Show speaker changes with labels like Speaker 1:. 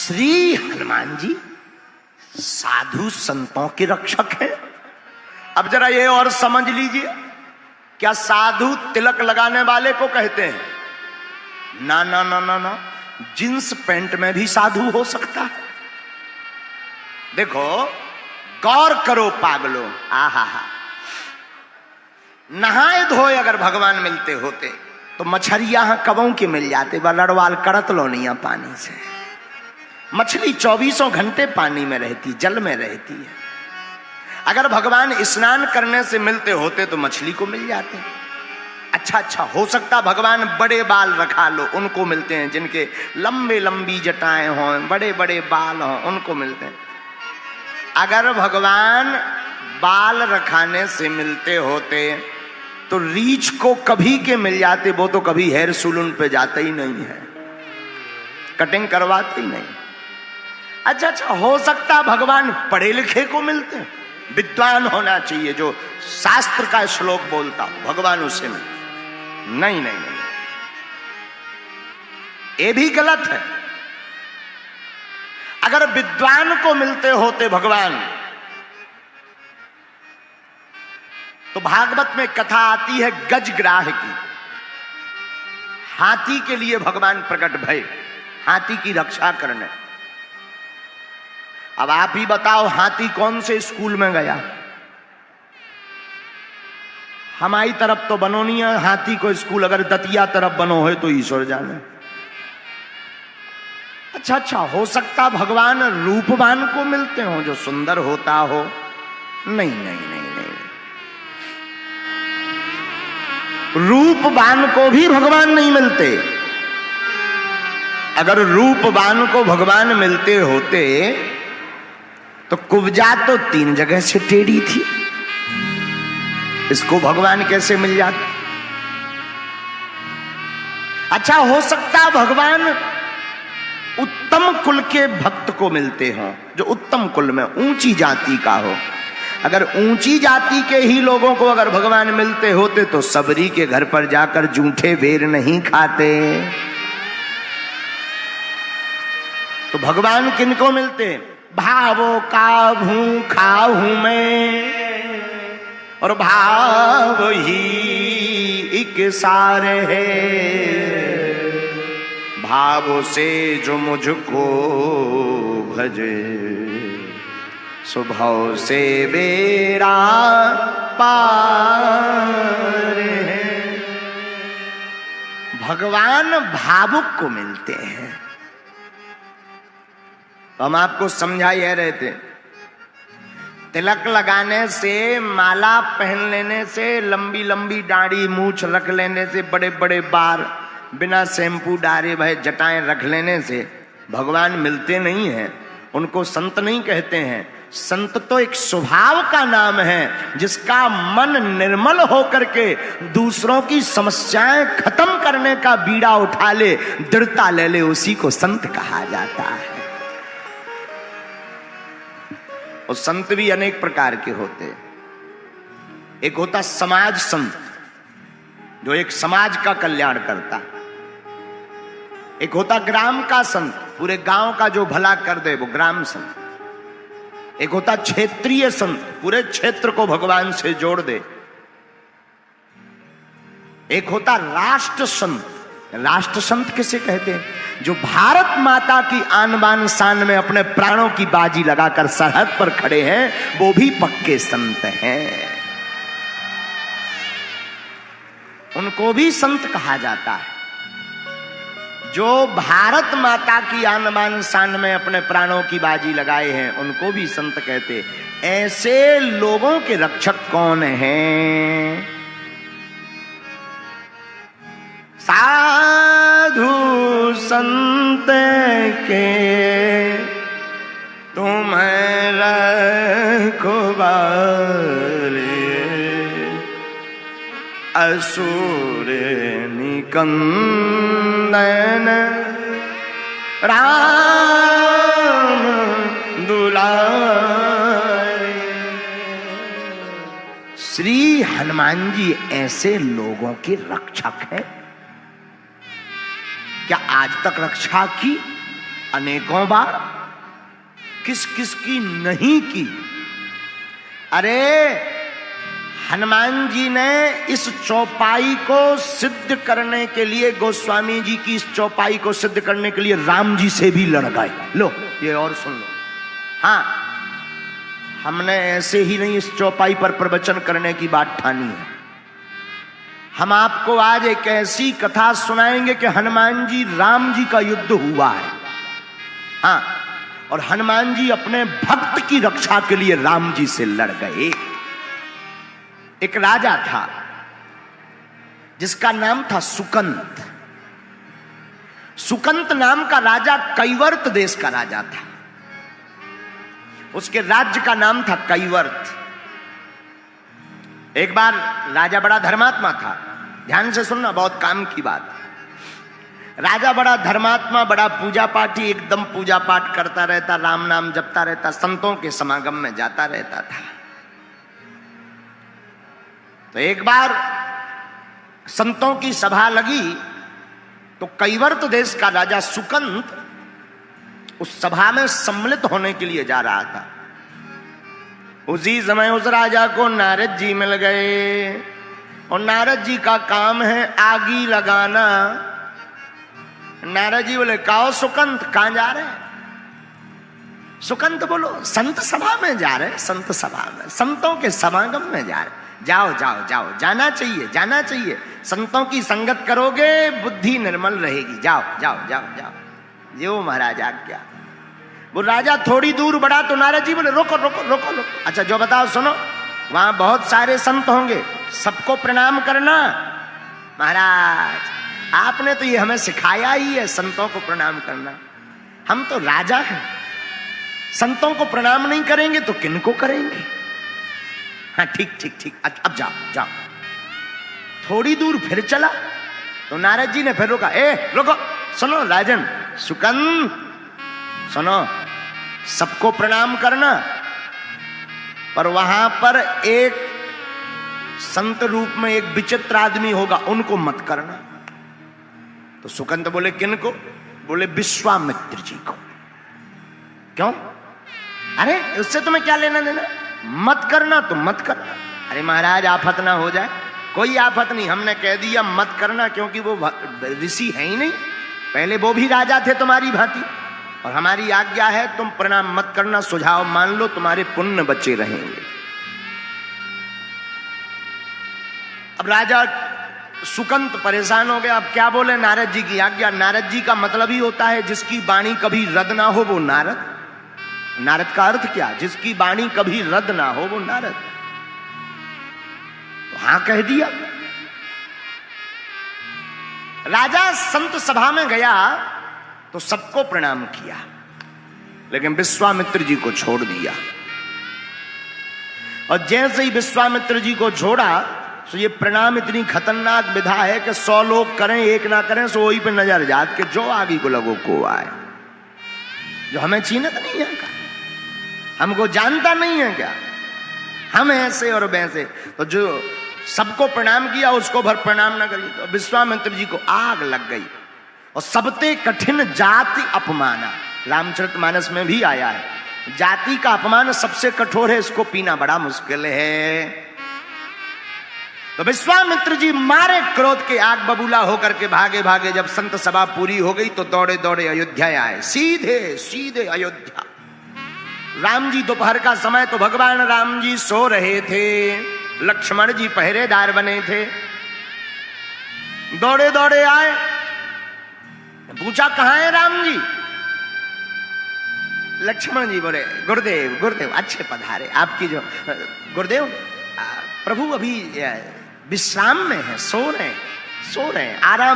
Speaker 1: श्री हनुमान जी साधु संतों के रक्षक हैं। अब जरा ये और समझ लीजिए, क्या साधु तिलक लगाने वाले को कहते हैं? ना ना ना ना ना, जींस पैंट में भी साधु हो सकता है। देखो, गौर करो पागलो, आहा हा, नहाए धोए अगर भगवान मिलते होते तो मछरिया कबों के मिल जाते, वह लड़वाल करत लो नहीं पानी से। मछली 24 घंटे पानी में रहती, जल में रहती है। अगर भगवान स्नान करने से मिलते होते तो मछली को मिल जाते। अच्छा, हो सकता भगवान बड़े बाल रखा लो, उनको मिलते हैं। जिनके लंबे लंबी जटाएं हों, बड़े बड़े बाल हों, उनको मिलते हैं। अगर भगवान बाल रखाने से मिलते होते तो रीछ को कभी के मिल जाते, वो तो कभी हेयर सैलून पे जाते ही नहीं है, कटिंग करवाते ही नहीं। अच्छा, हो सकता भगवान पढ़े लिखे को मिलते हैं, विद्वान होना चाहिए, जो शास्त्र का श्लोक बोलता हो, भगवान उसे में नहीं, ये भी गलत है। अगर विद्वान को मिलते होते भगवान, तो भागवत में कथा आती है गजग्राह की। हाथी के लिए भगवान प्रकट भय, हाथी की रक्षा करने। अब आप ही बताओ, हाथी कौन से स्कूल में गया? हमारी तरफ तो बनो नहीं है हाथी को स्कूल, अगर दतिया तरफ बनो है तो ईश्वर जाने। अच्छा, हो सकता भगवान रूपवान को मिलते हो, जो सुंदर होता हो। नहीं, रूपवान को भी भगवान नहीं मिलते। अगर रूपवान को भगवान मिलते होते तो कुब्जा तो 3 जगह से टेढ़ी थी, इसको भगवान कैसे मिल जाते? अच्छा, हो सकता भगवान उत्तम कुल के भक्त को मिलते हों, जो उत्तम कुल में ऊंची जाति का हो। अगर ऊंची जाति के ही लोगों को अगर भगवान मिलते होते तो सबरी के घर पर जाकर जूठे बेर नहीं खाते। तो भगवान किनको मिलते? भावों का भूखा हूं मैं और भाव ही एक सार है, भाव से जो मुझको भजे स्वभाव से बेड़ा पार है। भगवान भावुक को मिलते हैं। तो हम आपको समझा यह रहे थे, तिलक लगाने से, माला पहन लेने से, लंबी लंबी दाढ़ी मूछ रख लेने से, बड़े बड़े बाल, बिना शैम्पू डाले भाई जटाएं रख लेने से भगवान मिलते नहीं हैं। उनको संत नहीं कहते हैं। संत तो एक स्वभाव का नाम है, जिसका मन निर्मल होकर के दूसरों की समस्याएं खत्म करने का बीड़ा उठा ले, दृढ़ता ले ले, उसी को संत कहा जाता है। और संत भी अनेक प्रकार के होते हैं। एक होता समाज संत, जो एक समाज का कल्याण करता। एक होता ग्राम का संत, पूरे गांव का जो भला कर दे, वो ग्राम संत। एक होता क्षेत्रीय संत, पूरे क्षेत्र को भगवान से जोड़ दे। एक होता राष्ट्र संत। राष्ट्र संत किसे कहते हैं? जो भारत माता की आन बान शान में अपने प्राणों की बाजी लगाकर सरहद पर खड़े हैं, वो भी पक्के संत हैं। उनको भी संत कहा जाता है। जो भारत माता की आन बान शान में अपने प्राणों की बाजी लगाए हैं, उनको भी संत कहते। ऐसे लोगों के रक्षक कौन हैं? साधु संत के तुम्हें रखवारे, असुर निकंदन राम दुलारे। श्री हनुमान जी ऐसे लोगों के रक्षक हैं। क्या आज तक रक्षा की? अनेकों बार, किस किस की नहीं की। अरे हनुमान जी ने इस चौपाई को सिद्ध करने के लिए, गोस्वामी जी की इस चौपाई को सिद्ध करने के लिए राम जी से भी लड़ गए। लो ये और सुन लो। हाँ, हमने ऐसे ही नहीं इस चौपाई पर प्रवचन करने की बात ठानी है। हम आपको आज एक ऐसी कथा सुनाएंगे कि हनुमान जी राम जी का युद्ध हुआ है। हाँ, और हनुमान जी अपने भक्त की रक्षा के लिए राम जी से लड़ गए। एक राजा था जिसका नाम था सुकंत। सुकंत नाम का राजा कैवर्त देश का राजा था। उसके राज्य का नाम था कैवर्त। एक बार राजा बड़ा धर्मात्मा था। ध्यान से सुनना, बहुत काम की बात। राजा बड़ा धर्मात्मा, बड़ा पूजा पाठी, एकदम पूजा पाठ करता रहता, राम नाम जपता रहता, संतों के समागम में जाता रहता था। तो एक बार संतों की सभा लगी तो कैवर्त देश का राजा सुकंत उस सभा में सम्मिलित होने के लिए जा रहा था। उसी समय उस राजा को नारद जी मिल गए और नारद जी का काम है आगी लगाना। नारद जी बोले, काओ सुकंत, कहां जा रहे हैं? सुकंत बोलो, संत सभा में जा रहे, संत सभा में, संतों के समागम में जा रहे। जाओ जाओ जाओ, जाना चाहिए, जाना चाहिए। संतों की संगत करोगे बुद्धि निर्मल रहेगी। जाओ जाओ जाओ जाओ। जो महाराज आज्ञा। वो राजा थोड़ी दूर बढ़ा तो नारद जी बोले, रोको रोको रोको रोको। अच्छा जो बताओ, सुनो, वहां बहुत सारे संत होंगे, सबको प्रणाम करना। महाराज आपने तो ये हमें सिखाया ही है, संतों को प्रणाम करना। हम तो राजा हैं, संतों को प्रणाम नहीं करेंगे तो किनको करेंगे? हाँ ठीक ठीक ठीक, अब जाओ जाओ। थोड़ी दूर फिर चला तो नारद जी ने फिर रोका। रुको, सुनो राजन सुकंत, सुनो, सबको प्रणाम करना, पर वहां पर एक संत रूप में एक विचित्र आदमी होगा, उनको मत करना। तो सुकंत बोले, किनको? बोले विश्वामित्र जी को। क्यों? अरे उससे तुम्हें क्या लेना देना? मत करना तो मत करना। अरे महाराज आफत ना हो जाए। कोई आफत नहीं, हमने कह दिया मत करना, क्योंकि वो ऋषि है ही नहीं। पहले वो भी राजा थे तुम्हारी भांति, और हमारी आज्ञा है तुम प्रणाम मत करना। सुझाव मान लो, तुम्हारे पुण्य बचे रहेंगे। अब राजा सुकंत परेशान हो गया। अब क्या बोले? नारद जी की आज्ञा। नारद जी का मतलब ही होता है जिसकी वाणी कभी रद्द ना हो वो नारद। नारद का अर्थ क्या? जिसकी वाणी कभी रद्द ना हो वो नारद। तो हां कह दिया। राजा संत सभा में गया तो सबको प्रणाम किया, लेकिन विश्वामित्र जी को छोड़ दिया। और जैसे ही विश्वामित्र जी को छोड़ा तो ये प्रणाम इतनी खतरनाक विधा है कि 100 लोग करें, एक ना करें, सो वही पे नजर जात के जो आगे को लगो को आए। जो हमें चीनत नहीं है क्या? हमको जानता नहीं है क्या? हम ऐसे और वैसे। तो जो सबको प्रणाम किया उसको भर प्रणाम ना करिए। तो विश्वामित्र जी को आग लग गई। और सबते कठिन जाति अपमाना, रामचरितमानस में भी आया है, जाति का अपमान सबसे कठोर है, इसको पीना बड़ा मुश्किल है। तो विश्वामित्र जी मारे क्रोध के आग बबूला होकर के भागे भागे। जब संत सभा पूरी हो गई तो दौड़े दौड़े अयोध्या आए, सीधे सीधे अयोध्या। राम जी दोपहर का समय, तो भगवान राम जी सो रहे थे, लक्ष्मण जी पहरेदार बने थे। दौड़े दौड़े आए, पूछा कहां है राम जी? लक्ष्मण जी बोले, गुरुदेव गुरुदेव अच्छे पधारे। आपकी जो गुरुदेव प्रभु अभी विश्राम में है, सो रहे हैं आराम